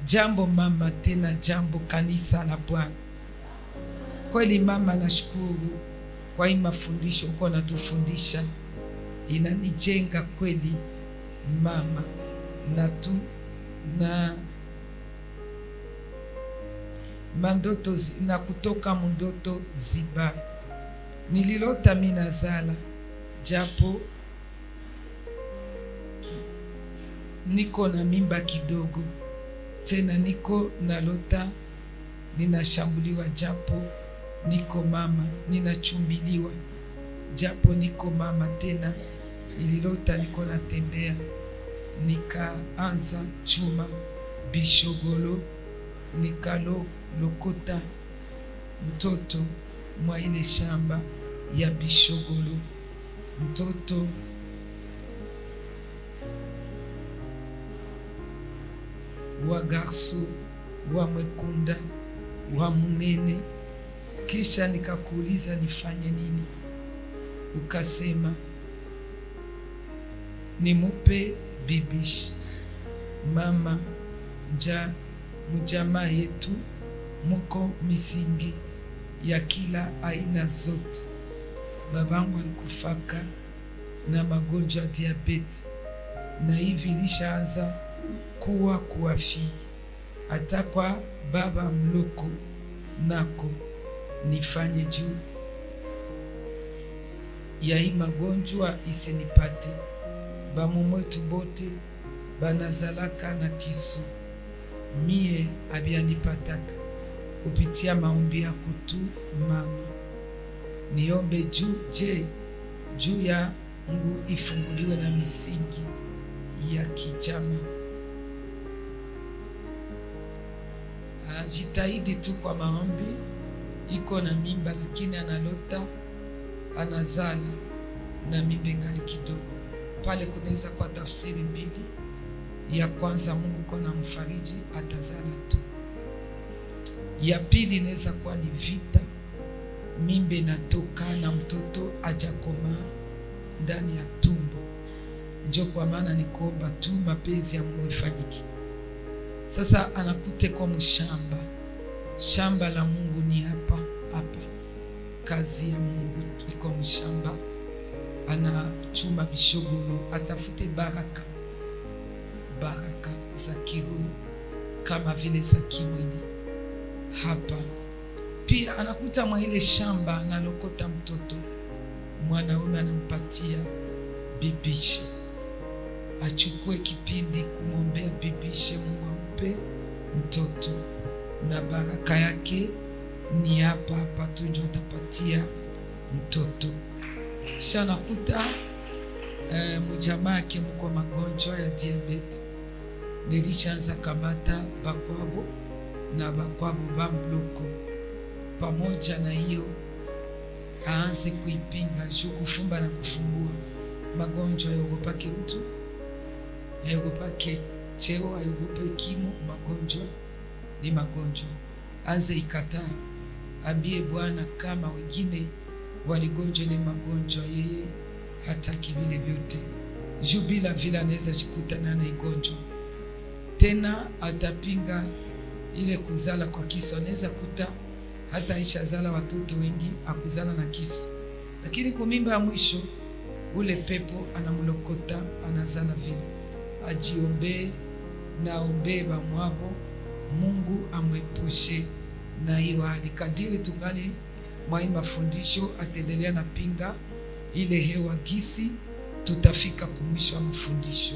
Jambo mama, tena jambo kanisa la Bwana. Kweli mama, nashukuru kwa hii mafundisho uko natufundisha, inanijenga kweli mama, na mandoto na kutoka mundoto ziba nililota mina zala, japo niko na mimba kidogo, tena niko nalota ninashambuliwa, japo niko mama, ninachumbiliwa, japo niko mama, tena nililota niko natembea, nikaanza chuma bishogolo, nikalokota mtoto mwa ile shamba ya bishogolo, mtoto wa garso wa mwekunda wa munene. Kisha nikakuuliza nifanye nini, ukasema nimupe bibishi. Mama, mjamaa yetu muko misingi ya kila aina zote. Babangu alikufaka na magonjwa ya diabeti, na hivi lishaanza kuwa kuwafi. Hata kwa baba mloko nako nifanye juu ya hii magonjwa isinipate. Bamumwetu bote banazalaka na kisu, mie abianipataka kupitia maombi yako tu mama. Niombe juu ya Mungu ifunguliwe na misingi ya kijama. Jitahidi tu kwa maombi. Iko na mimba lakini analota anazala na mimba ngali kidogo. Pale kunaweza kwa tafsiri mbili. Ya kwanza, Mungu kwa na mfariji atazala tu. Ya pili inaweza kuwa ni vita, mimba inatoka na mtoto ajakoma ndani ya tumbo. Njo kwa maana nikuomba tu mapenzi ya Mungu ifanyike. Sasa anakute kwa mshamba. Shamba la Mungu ni hapa. Kazi ya Mungu iko mshamba. Anachuma bishogolo, atafute baraka za kiroho kama vile za kimwili hapa. Pia anakuta mwa ile shamba analokota mtoto. Mwanaume anampatia bibishe. Achukue kipindi kumwombea bibishe, Mungu ampe mtoto, na baraka yake ni hapa tu ndio atapatia mtoto. Kisha nakuta mjamaa yake mko magonjwa ya diabeti. Nilishaanza kamata bakwabo na bakwabo bambloko. Pamoja na hiyo aanze kuipinga, juu kufumba na kufumbua. Magonjwa yogopake mtu, yogopake cheo, yogope kimo. Magonjwa ni magonjwa. Anze ikataa. Ambie Bwana kama wengine waligonjwa ni magonjwa, yeye hataki vile vyote. Juu bila vile anaweza jikutana na igonjwa. Tena atapinga ile kuzala kwa kisu. Anaweza kuta hata ishazala watoto wengi akuzala na kisu, lakini kumimba ya mwisho ule pepo anamlokota, anazala vile. Ajiombe na ombe bamwabo, Mungu amwepushe na hiyo hali. Kadiri tungali mwa mafundisho atendelea na pinga ile hewa gisi, tutafika kumwisho wa mafundisho.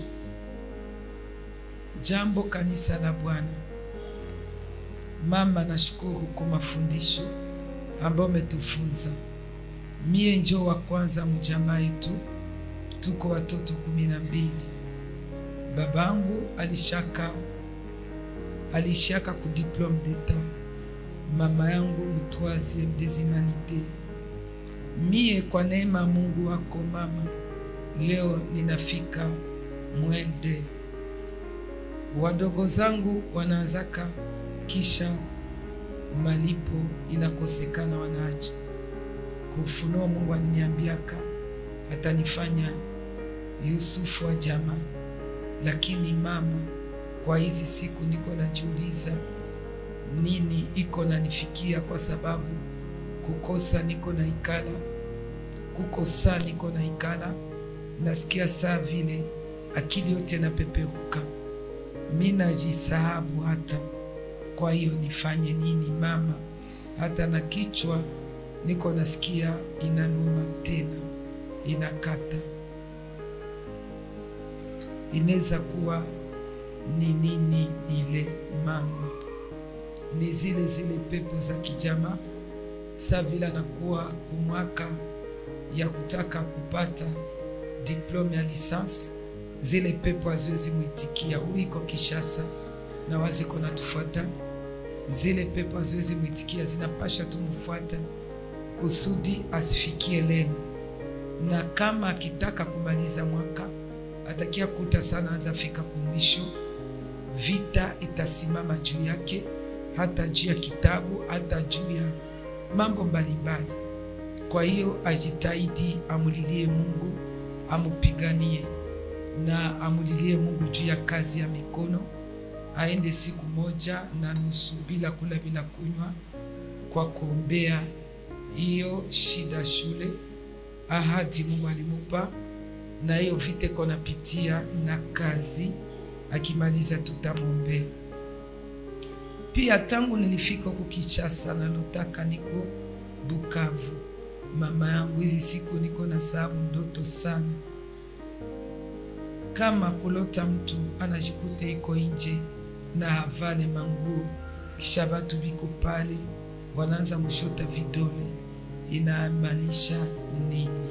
Jambo kanisa la Bwana. Mama, nashukuru kwa mafundisho ambao umetufunza. Mie njo wa kwanza mjamaa yetu, tuko watoto 12. Babangu alishaka ku diplome d'etat, mama yangu mu 3e des humanités. Mie kwa neema Mungu wako mama, leo ninafika mwende. Wadogo zangu wanaanzaka, kisha malipo inakosekana, wanaacha. Kufunuo Mungu ananiambiaka atanifanya Yusufu wa jamaa. Lakini mama, Kwa hizi siku niko najiuliza nini iko nanifikia, kwa sababu kukosa niko na ikala, kukosa niko na ikala, nasikia saa vile akili yote na peperuka, mina jisahabu hata. Kwa hiyo nifanye nini mama? Hata na kichwa niko nasikia inaluma tena, inakata. Inaweza kuwa ni nini ile mama? Ni zile pepo za kijama. Saa vile nakuwa kumwaka ya kutaka kupata diplome ya lisansi, zile pepo haziwezi mwitikia. Uiko Kishasa na wazi kona tufuata, zile pepo haziwezi mwitikia, zinapasha tumufuata kusudi asifikie lengo. Na kama akitaka kumaliza mwaka, atakia kuta sana azafika kumwisho, vita itasimama juu yake, hata juu ya kitabu, hata juu ya mambo mbalimbali. Kwa hiyo ajitahidi, amulilie Mungu, amupiganie na amulilie Mungu juu ya kazi ya mikono. Aende siku moja na nusu bila kula bila kunywa, kwa kuombea hiyo shida shule, ahadi Mungu alimupa, na hiyo vite kona pitia na kazi. Akimaliza tutamwombea. Pia tangu nilifika huko Kinshasa na lotaka niko Bukavu, mama yangu, hizi siku niko na sababu ndoto sana. Kama kulota mtu anajikuta iko nje na havale manguo, kisha watu biko pale wanaanza mshota vidole, inamaanisha nini?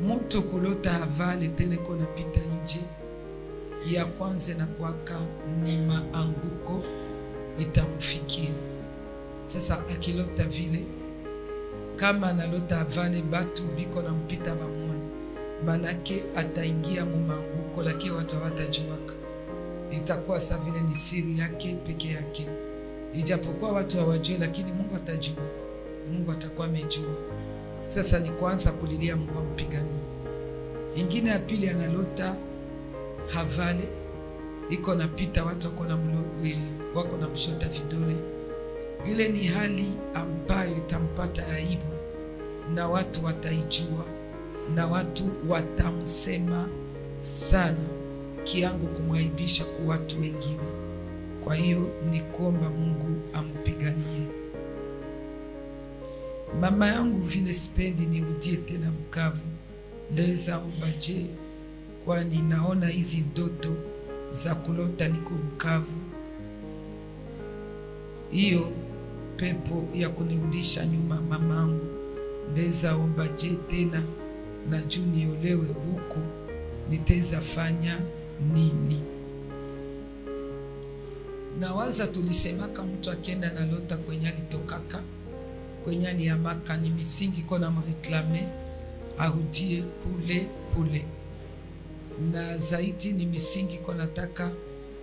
Mtu kulota havale tena kona pita nje, ya kwanza na kwaka ni maanguko itakufikia. Sasa akilota vile, kama analota havale batu biko na mpita bamoni, manake ataingia mumanguko, lakini watu hawatajuaka. Itakuwa sa vile ni siri yake peke yake. Ijapokuwa watu hawajui, lakini Mungu atajua. Mungu atakuwa amejua. Sasa ni kuanza kulilia Mungu ampiganie. Ingine ya pili, analota havale iko napita, watu wako na mshota vidole. Ile ni hali ambayo itampata aibu, na watu wataijua, na watu watamsema sana kiangu kumwaibisha kwa watu wengine. Kwa hiyo ni kuomba Mungu ampiganie. Mama yangu vile sipendi nirudie tena Bukavu, ndeza omba je, kwani naona hizi ndoto za kulota niko Bukavu, hiyo pepo ya kunirudisha nyuma mamangu, ndeza omba je tena na juu niolewe huku, niteza fanya nini? Na waza tulisemaka mtu akienda na lota kwenye alitokaka, kwenye aliyamaka, ni misingi kona mreklame arudie kule. Na zaidi ni misingi kona taka,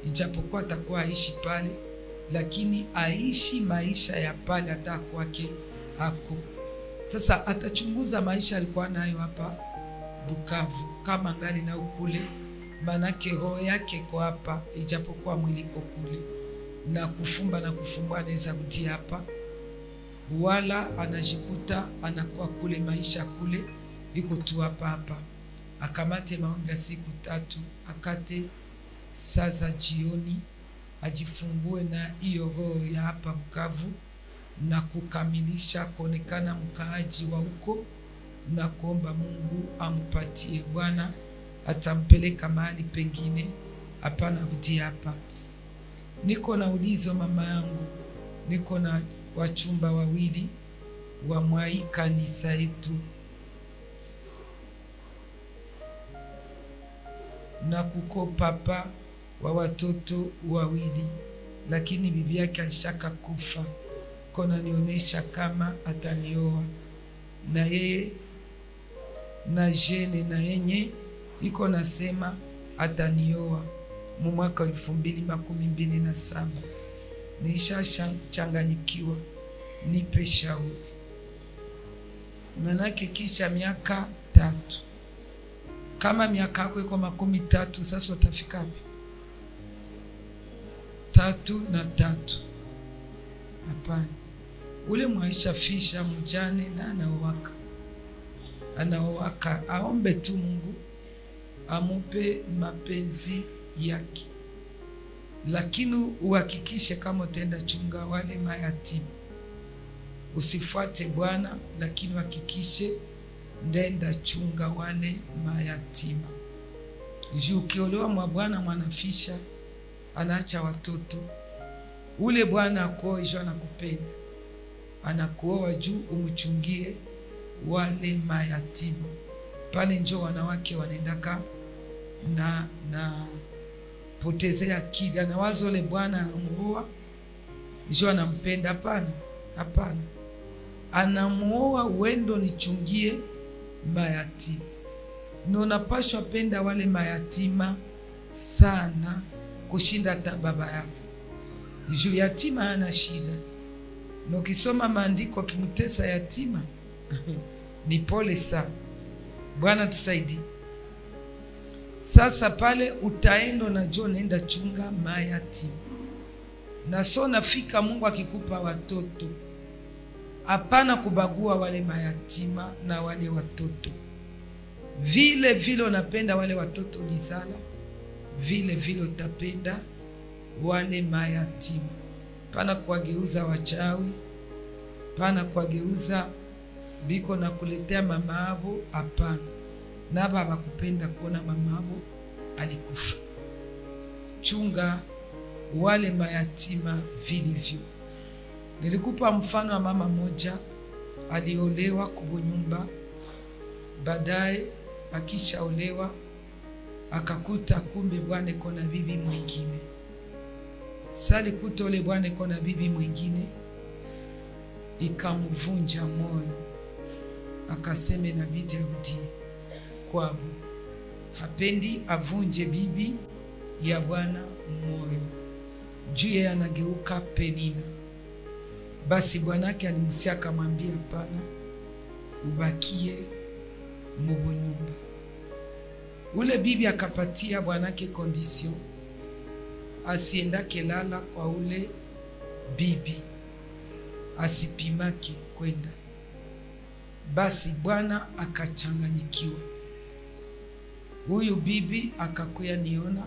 ijapokuwa atakuwa aishi pale, lakini aishi maisha ya pale hata kwake hako. Sasa atachunguza maisha alikuwa nayo hapa Bukavu, kama ngali na ukule, manake roho yake kwa hapa, ijapokuwa mwili kwa kule. Na kufumba na kufumbua anaweza rudi hapa, wala anajikuta anakuwa kule, maisha kule iko tu hapa. Akamate maombi ya siku 3, akate sasa jioni, ajifungue na hiyo roho ya hapa Bukavu, na kukamilisha kuonekana mkaaji wa huko, na kuomba Mungu ampatie. Bwana atampeleka mahali pengine, hapana rudi hapa. Niko na ulizo mama yangu, niko na wachumba wawili wa mwai kanisa yetu, na kuko papa wa watoto wawili, lakini bibi yake alishaka kufa. Kona nionesha kama atanioa, na yeye na jene na yenye iko nasema atanioa mu mwaka 2027. Nisha changanyikiwa, nipe shauri. Manake kisha miaka 3. Kama miaka yako iko 13, sasa utafika wapi? 3. Hapana. Ule mwaisha fisha mjane na anaowaka aombe tu Mungu amupe mapenzi yake, lakini uhakikishe kama utaenda chunga wale mayatima. Usifuate Bwana, lakini uhakikishe ndenda chunga wale mayatima. Juu ukiolewa mwa Bwana mwanafisha anaacha watoto, ule Bwana akoe juu anakupenda, anakuoa juu umchungie wale mayatima. Pale njo wanawake wanaendaka na potezea akili, anawaza ule Bwana anamuoa juu anampenda. Hapana, anamuoa wendo nichungie mayatima. Na unapashwa penda wale mayatima sana kushinda hata baba yako. Juu yatima hana shida. Na ukisoma maandiko kimtesa yatima ni pole sana. Bwana tusaidie. Sasa pale utaenda na jo naenda chunga mayatima. Na so nafika Mungu akikupa watoto, hapana kubagua wale mayatima na wale watoto. Vile vile unapenda wale watoto ulizala, vile vile utapenda wale mayatima. Pana kuwageuza wachawi, pana kuwageuza biko na kuletea mamabo, hapana. Na baba kupenda kuona mamabo alikufa. Chunga wale mayatima vilivyo. Nilikupa mfano wa mama moja aliolewa kwa nyumba, baadaye akishaolewa akakuta kumbe bwana iko na bibi mwingine. Sali kuta ule bwana iko na bibi mwingine, ikamvunja moyo. Akasema inabidi arudi kwao. Hapendi avunje bibi ya bwana moyo. Juu yeye anageuka Penina. Basi bwanake alimsia akamwambia hapana, ubakie mubo nyumba. Ule bibi akapatia bwanake condition, asienda kelala kwa ule bibi, asipimake kwenda. Basi bwana akachanganyikiwa. Huyu bibi akakuya niona,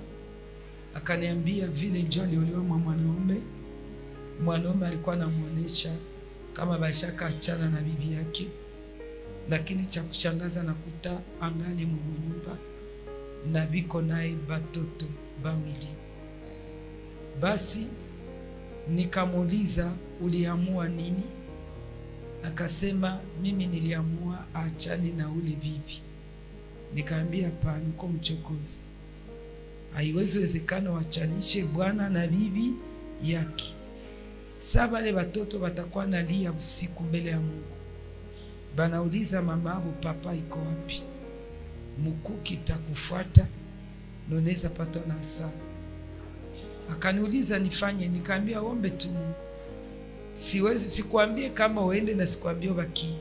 akaniambia vile njoo aliolewa mwanaume alikuwa anamuonesha kama bashaka achana na bibi yake, lakini cha kushangaza nakuta angali mumo nyumba na biko naye batoto bawili. Basi nikamuuliza uliamua nini? Akasema mimi niliamua aachane na ule bibi. Nikaambia hapana, uko mchokozi. Haiwezi wezekana wachanishe bwana na bibi yake. Sasa wale watoto watakuwa nalia usiku mbele ya Mungu. Banauliza mamabo, papa iko wapi? Mukuki takufuata, noneza pata na hasara. Akaniuliza nifanye, nikaambia ombe tu Mungu. Siwezi, sikuambie kama uende na sikuambie ubaki.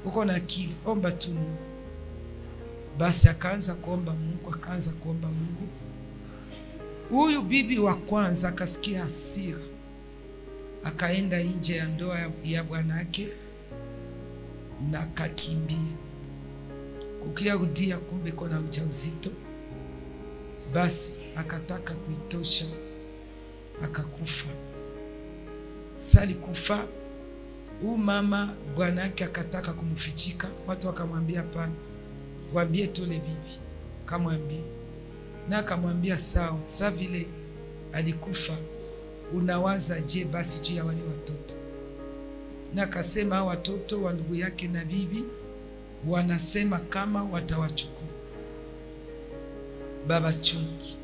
Uko na akili, omba tu Mungu. Basi akaanza kuomba Mungu, Huyu bibi wa kwanza akasikia hasira. Akaenda nje ya ndoa ya bwanake na akakimbia. Kukia rudia kumbe kuna ujauzito. Basi akataka kuitosha, akakufa. Sali kufa, huyu mama bwanake akataka kumfichika. Watu wakamwambia hapana, waambie tole bibi, kamwambie. Na akamwambia sawa. Sasa vile alikufa, unawaza je basi juu ya wale watoto? Na akasema hao watoto wa ndugu yake na bibi wanasema kama watawachukua baba chungi.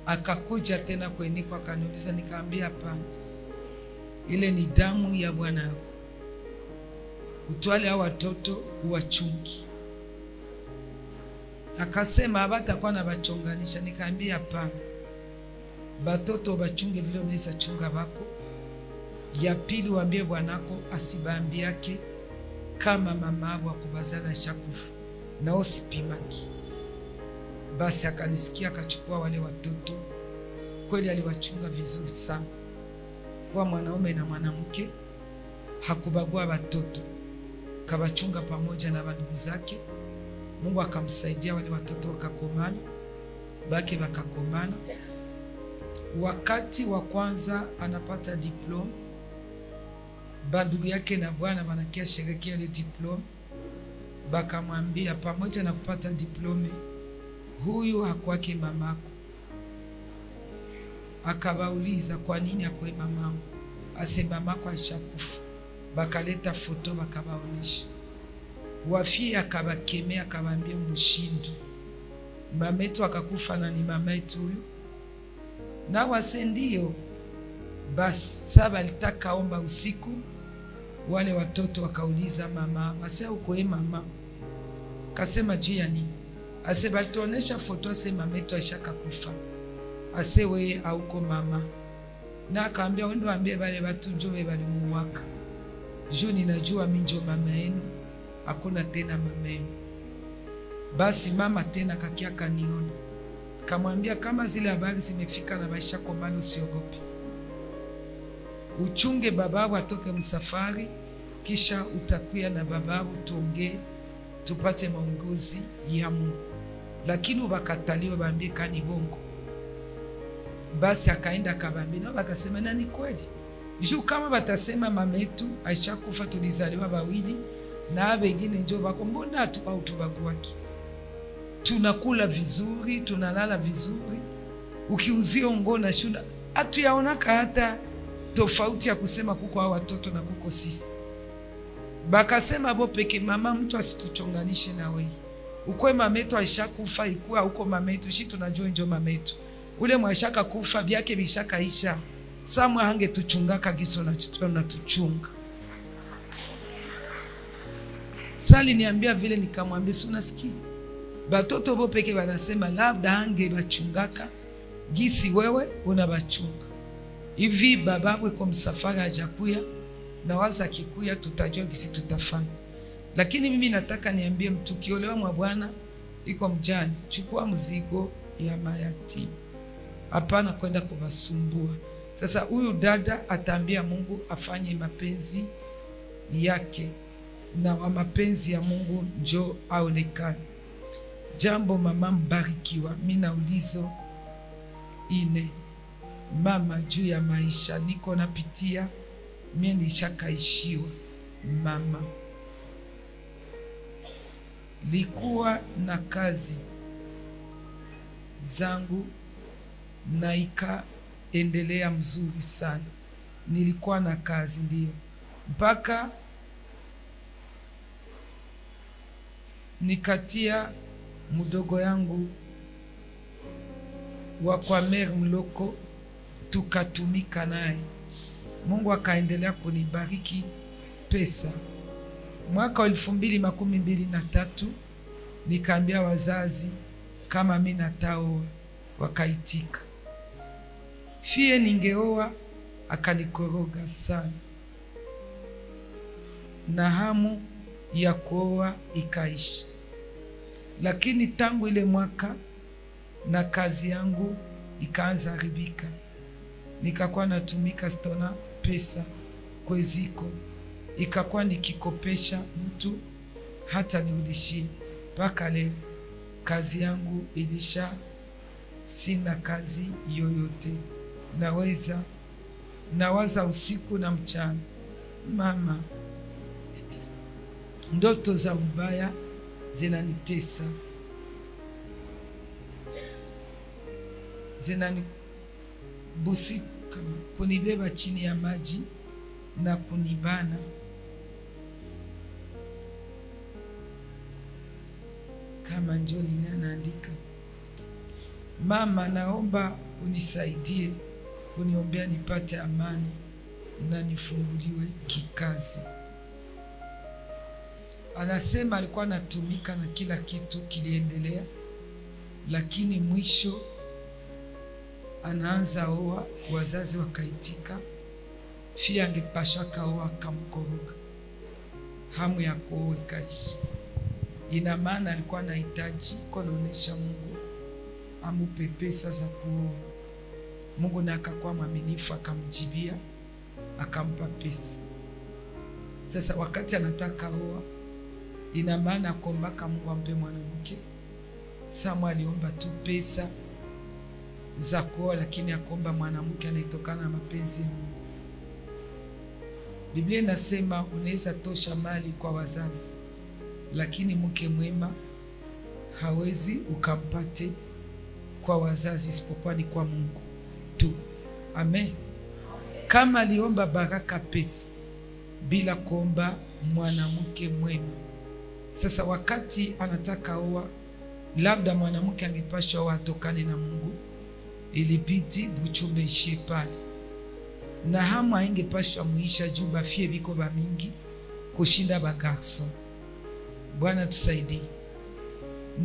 Akakuja tena kweniko akaniuliza, nikaambia hapana, ile ni damu ya bwana yako, utwale hao watoto uwachungi. Akasema habatakuwa na bachonganisha. Nikaambia hapana, batoto bachunge vile unaweza chunga bako. Ya pili waambie bwanako asibambi yake kama mama abo akubazana shakufu na usipimaki. Basi akanisikia, akachukua wale watoto kweli aliwachunga vizuri sana. Kwa mwanaume na mwanamke, hakubagua watoto, kabachunga pamoja na ndugu zake. Mungu akamsaidia, wale watoto wakakomana, bake wakakomana. Wakati wa kwanza anapata diploma, bandugu yake na bwana wanakia sherekea ile diploma. Bakamwambia, pamoja na kupata diploma, huyu hakwake mamako. Akabauliza, kwa nini hakwe mamangu? Ase, mamako alishakufa. Bakaleta foto bakabaonesha. Wafie akabakemea, akabambia, mshindu, mametu akakufa na ni mametu huyu. Na wase ndio. Basi saba alitaka omba usiku, wale watoto wakauliza mama, wase ukoe mama? Kasema, juu ya nini? Ase, balituonesha foto, ase mametu aishaka kufa. Ase, we auko mama. Na akaambia, wendo ambie wale watu njowe wale muwaka. Juu ninajua minjo mama yenu, hakuna tena mama yenu. Basi mama tena kakia kaniona. Kamwambia, kama zile habari zimefika na maisha kombano, usiogope. Uchunge bababu atoke msafari, kisha utakuya na bababu tuongee, tupate maongozi ya Mungu. Lakini ubakataliwe, bambie kani bongo. Basi akaenda akabambia, na bakasema, nani kweli? Juu kama batasema mama yetu aisha kufa, tulizaliwa bawili na wengine njoo bako, mbona hatubaguaki? Tunakula vizuri, tunalala vizuri. Ukiuzia ngona shuna, hatuyaonaka hata tofauti ya kusema kuko hao watoto na kuko sisi. Bakasema bo peke, mama mtu asituchonganishe na wewe. Ukwe mama yetu aisha kufa, ikuwa uko mama yetu, shi tunajua njoo mama yetu. Ule mwashaka kufa byake bishaka isha. Samwa hange tuchungaka giso na tuchunga. Sali niambia vile, nikamwambia, unasikia? Batoto bo peke wanasema labda hange bachungaka gisi wewe unabachunga. Hivi bababu kwa msafara hajakuya, na waza kikuya tutajua gisi tutafanya. Lakini mimi nataka niambie mtu, kiolewa mwa Bwana iko mjani, chukua mzigo ya mayatima. Hapana kwenda kubasumbua. Sasa huyu dada ataambia Mungu afanye mapenzi yake, na wa mapenzi ya Mungu njo aonekane. Jambo mama mbarikiwa. Mina ulizo ine mama juu ya maisha niko napitia, mie nishakaishiwa mama. Likuwa na kazi zangu na ikaendelea mzuri sana. Nilikuwa na kazi ndio, mpaka nikatia mdogo yangu wa kwa mer mloko, tukatumika naye. Mungu akaendelea kunibariki pesa. Mwaka wa 2023 nikaambia wazazi kama mimi nataoa, wakaitika. Fie ningeoa, akanikoroga sana, na hamu ya kuoa ikaisha. Lakini tangu ile mwaka na kazi yangu ikaanza haribika. Nikakuwa natumika stona pesa kweziko, ikakuwa nikikopesha mtu hata niudishie. Paka leo kazi yangu ilisha, sina kazi yoyote. Nawaza usiku na mchana. Mama, ndoto za ubaya zinanitesa, zinanibusiku kama kunibeba chini ya maji na kunibana. Kama njoni naandika, mama naomba unisaidie kuniombea nipate amani na nifunguliwe kikazi. Anasema alikuwa anatumika na kila kitu kiliendelea, lakini mwisho anaanza oa, wazazi wakaitika. Fia angepasha kaoa, kamkoroga, hamu ya kuoa ikaisha. Ina maana alikuwa anahitaji kuonesha Mungu amupe pesa za kuoa. Mungu na akakuwa mwaminifu, akamjibia, akampa pesa. Sasa wakati anataka oa, ina maana kuombaka Mungu ampe mwanamke. Samuel aliomba tu pesa za kuoa, lakini akaomba mwanamke anayetokana na mapenzi ya Mungu. Biblia inasema unaweza tosha mali kwa wazazi, lakini mke mwema hawezi ukampate kwa wazazi, isipokuwa ni kwa Mungu tu. Amen. Kama aliomba baraka pesa bila kuomba mwanamke mwema, sasa wakati anataka oa, labda mwanamke angepashwa oa atokane na Mungu, ilibidi buchumbe ishie pale. Na hamu haingepashwa muisha juu bafie biko ba mingi kushinda ba garson. Bwana tusaidie.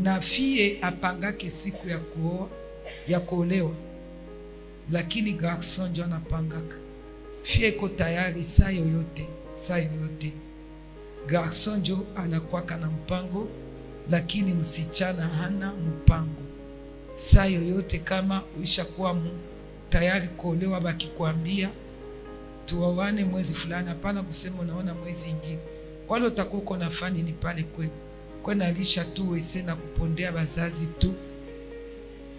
Na fie apangake siku ya kuoa, ya kuolewa, lakini garson ndio anapangaka. Fie iko tayari saa yoyote, saa yoyote. Garson ndio anakuwa na mpango, lakini msichana hana mpango. Saa yoyote kama uishakuwa tayari kuolewa, bakikwambia tuoane mwezi fulani, hapana kusema unaona mwezi ingine. Wale utakuwa uko nafani ni pale kwenu. Kwena alisha tu wese na kupondea bazazi tu.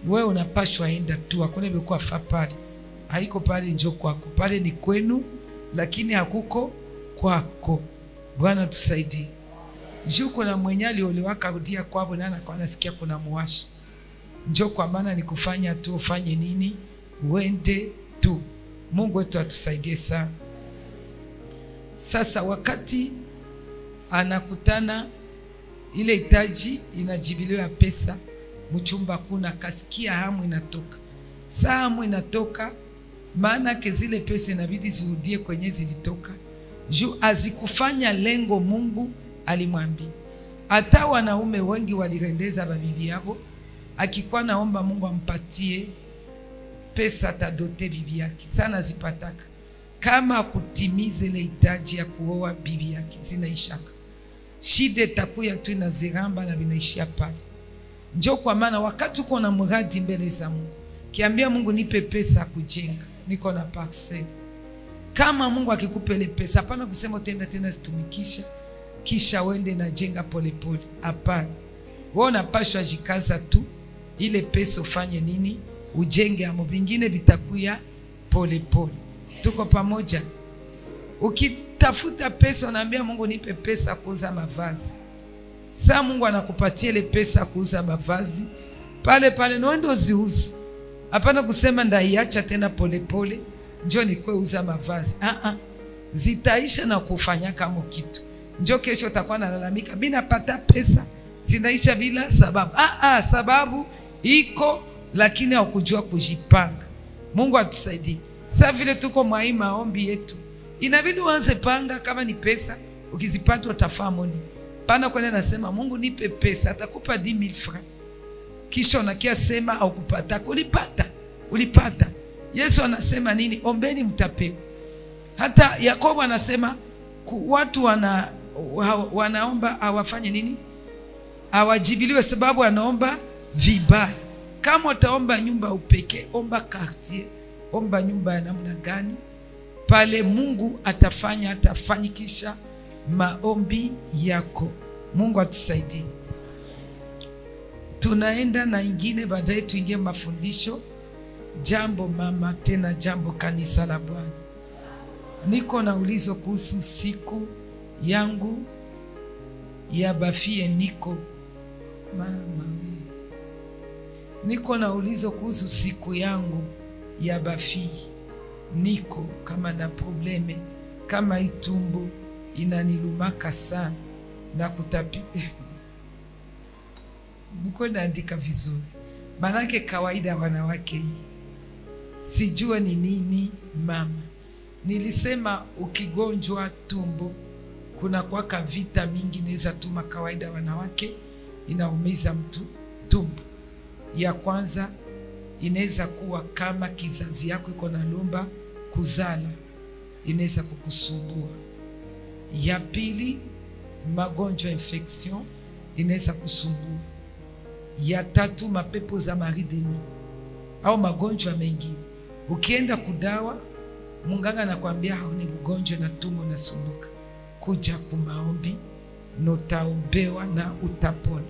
Wewe unapashwa enda tu, hakuna imekuwa fa pale. Haiko pale njo kwako. Pale ni kwenu, lakini hakuko kwako. Bwana tusaidie. Juu kuna mwenye aliolewa karudia kwao na anakuwa anasikia kuna muwashi. Njo kwa maana ni kufanya tu, ufanye nini? Uende tu. Mungu wetu atusaidie sana. Sasa wakati anakutana, ile hitaji inajibiliwa pesa, mchumba kuna kasikia hamu inatoka. Saa hamu inatoka, maana ke zile pesa inabidi zirudie kwenye zilitoka. Juu azikufanya lengo Mungu alimwambia. Hata wanaume wengi walirendeza babibi yao, akikuwa naomba Mungu ampatie pesa atadote bibi yake. Sana zipataka. Kama kutimize ile hitaji ya kuoa bibi yake, zinaishaka. Shida takuya tu inaziramba na vinaishia pale. Njo kwa maana wakati uko na mradi mbele za Mungu, kiambia Mungu nipe pesa kujenga, niko na parcel. Kama Mungu akikupele pesa, hapana kusema utenda tena zitumikisha kisha wende na jenga pole pole. Hapana. Wewe unapashwa jikaza tu, ile pesa ufanye nini? Ujenge amo, vingine vitakuya pole pole. Tuko pamoja? Ukitafuta pesa unaambia Mungu nipe pesa kuuza mavazi. Saa Mungu anakupatia ile pesa kuuza mavazi, pale pale noendo ziuze. Hapana kusema ndaiacha tena pole pole njoo nikwe uza mavazi. Zitaisha na kufanya kama kitu. Njoo kesho utakuwa nalalamika mimi napata pesa zinaisha bila sababu. Sababu iko, lakini haukujua kujipanga. Mungu atusaidie. Sasa vile tuko mwa maombi yetu, inabidi uanze panga. Kama ni pesa ukizipata utafahamu ni pana kwenda nasema Mungu nipe pesa, atakupa 10,000 francs. Kisha unakia sema au kupata, ulipata. Yesu anasema nini? Ombeni mtapewa. Hata Yakobo anasema watu wanaomba hawafanye nini? Hawajibiliwe, sababu anaomba vibaya. Kama utaomba nyumba upeke, omba quartier, omba nyumba ya namna gani, pale Mungu atafanyikisha maombi yako. Mungu atusaidie. Tunaenda na ingine, baadaye tuingie mafundisho. Jambo mama, tena jambo kanisa la Bwana. Niko na ulizo kuhusu siku yangu ya bafie. Niko na ulizo kuhusu siku yangu ya bafie. Niko kama na probleme, kama itumbo inanilumaka sana na kutapika. Mko naandika vizuri. Manake kawaida wanawake hii. Sijua ni nini mama. Nilisema ukigonjwa tumbo kuna kwaka vita mingi inaweza tuma kawaida wanawake inaumiza mtu tumbo. Ya kwanza inaweza kuwa kama kizazi yako iko na lomba kuzala, inaweza kukusumbua. Ya pili, magonjwa infection inaweza kusumbua. Ya tatu, mapepo za mari de nuit au magonjwa mengine. Ukienda kudawa, munganga anakuambia hauni ugonjwa na tumbo nasumbuka, kuja kumaombi notaombewa na utapona.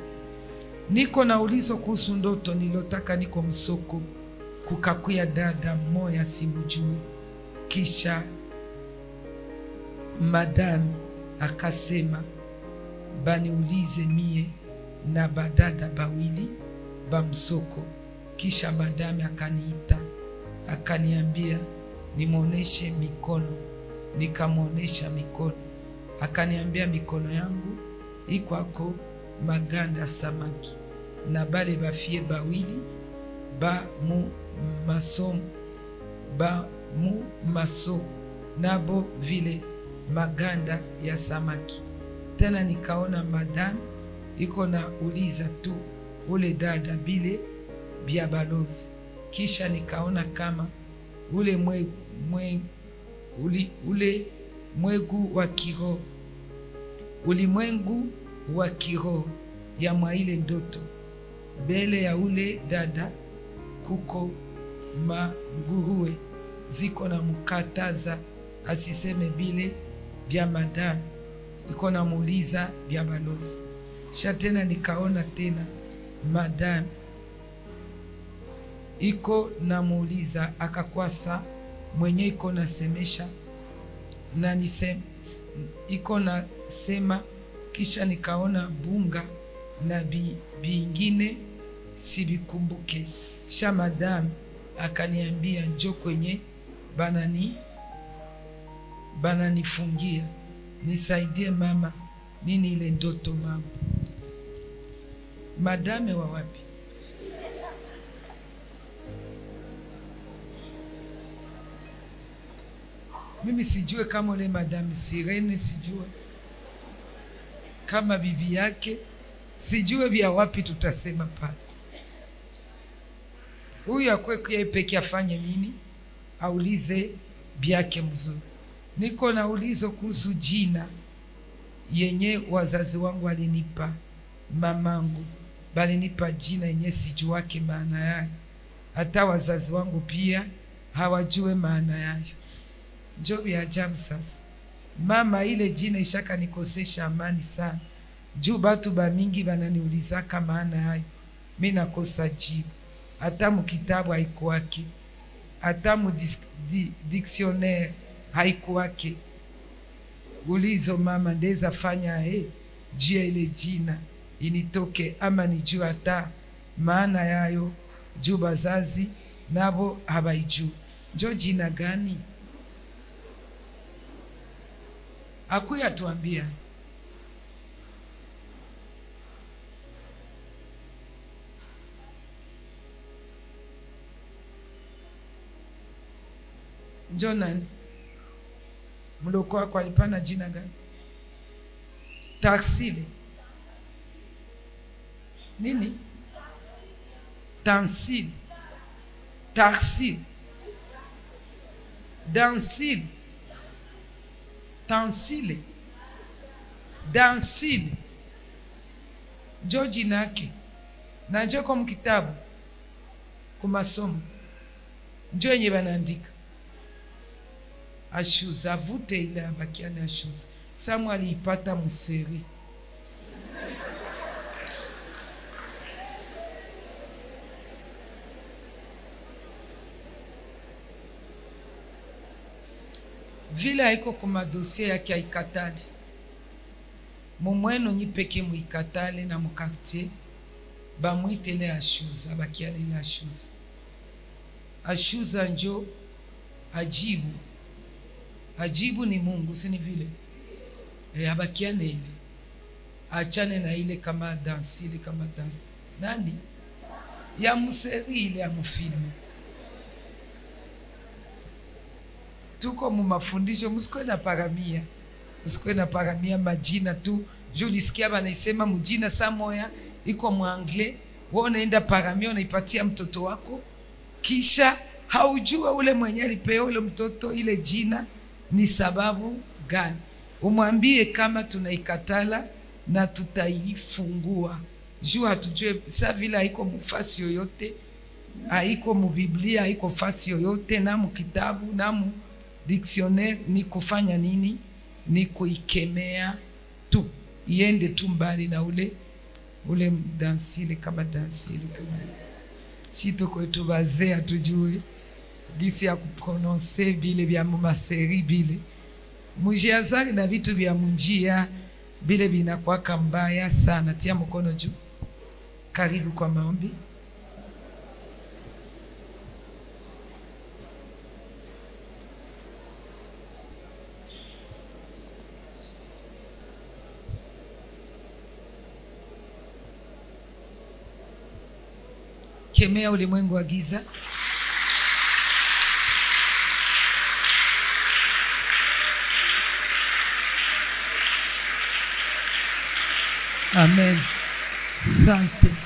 Niko na ulizo kuhusu ndoto nilotaka. Niko msoko, kukakuya dada moya simujue, kisha madam akasema baniulize mie na badada bawili ba msoko. Kisha madam akaniita akaniambia nimuoneshe mikono. Nikamuonesha mikono, akaniambia mikono yangu ikwako maganda samaki, na bale bafie bawili ba mu maso nabo vile maganda ya samaki. Tena nikaona madam iko na uliza tu ule dada bile bia balozi. Kisha nikaona kama ule mwegu wa kiroho, ulimwengu wa kiroho ya mwaile ndoto, bele ya ule dada kuko manguruwe ziko na mukataza asiseme bile bia madam iko na muuliza bia balozi. Sha tena nikaona tena madam iko na muuliza akakwasa mwenye iko na semesha na iko na sema. Kisha nikaona bunga na bingine sibikumbuke. Kisha madam akaniambia njo kwenye bananifungia, nisaidie mama, nini ile ndoto mama. Madame wa wapi? Mimi sijue kama ule madame Sirene, sijue kama bibi yake, sijue vya wapi tutasema pale. Huyu akwekuye peke afanye nini? Aulize biake mzuri. Niko na ulizo kuhusu jina yenye wazazi wangu walinipa. Mamangu balinipa jina yenye sijuake maana yayo, hata wazazi wangu pia hawajue maana yayo. Njo vya ajabu sasa. Mama, ile jina ishaka nikosesha amani sana. Juu batu ba mingi bananiulizaka maana yayo, mimi nakosa jibu. Hata mukitabu haikuwake, hata mu dictionnaire haikuwake. Ulizo mama ndeza fanya juu ile jina initoke ama nijua hata maana yayo, juu bazazi nabo habaijua. Njo jina gani? Akuya tuambia. Njo nani? Mloko wako alipana jina gani? Tarsile. Nini? Tansile. Tarsile. Dansile. Tansile. Dansile. Njo jina yake. Na njo kwa mkitabu kumasomo njo yenye banaandika. Ashuza vute ile abakiane ashuza. Samwa aliipata museri. Vile haiko kuma dossier yake haikatali. Mumweno nyipeke muikatale na mukartier bamwitele ashuza, abakiane ile ashuza. Ashuza njo ajibu. Ajibu ni Mungu, sini vile. Abakiane ile. Achane na ile kama dansile kama dan. Nani? Ya museri ile ya mufilme. Tuko mu mafundisho, musikwe na paramia. Musikwe na paramia majina tu. Juu lisikia banaisema mujina samoya iko mu anglais, wewe unaenda paramia unaipatia mtoto wako, kisha haujua ule mwenye alipewa ule mtoto ile jina ni sababu gani. Umwambie kama tunaikatala na tutaifungua. Juu hatujue sa vile haiko mufasi yoyote haiko mu Biblia, haiko fasi yoyote, na mu kitabu na mu dictionnaire. Ni kufanya nini? Ni kuikemea tu, iende tu mbali na ule dansile kama si tuko tu bazea tujue gisi ya kuprononce bile vya maseri bile mujiazari na vitu vya munjia bile binakuwa mbaya sana. Tia mkono juu. Karibu kwa maombi. Kemea ulimwengu wa giza. Amen. Asante.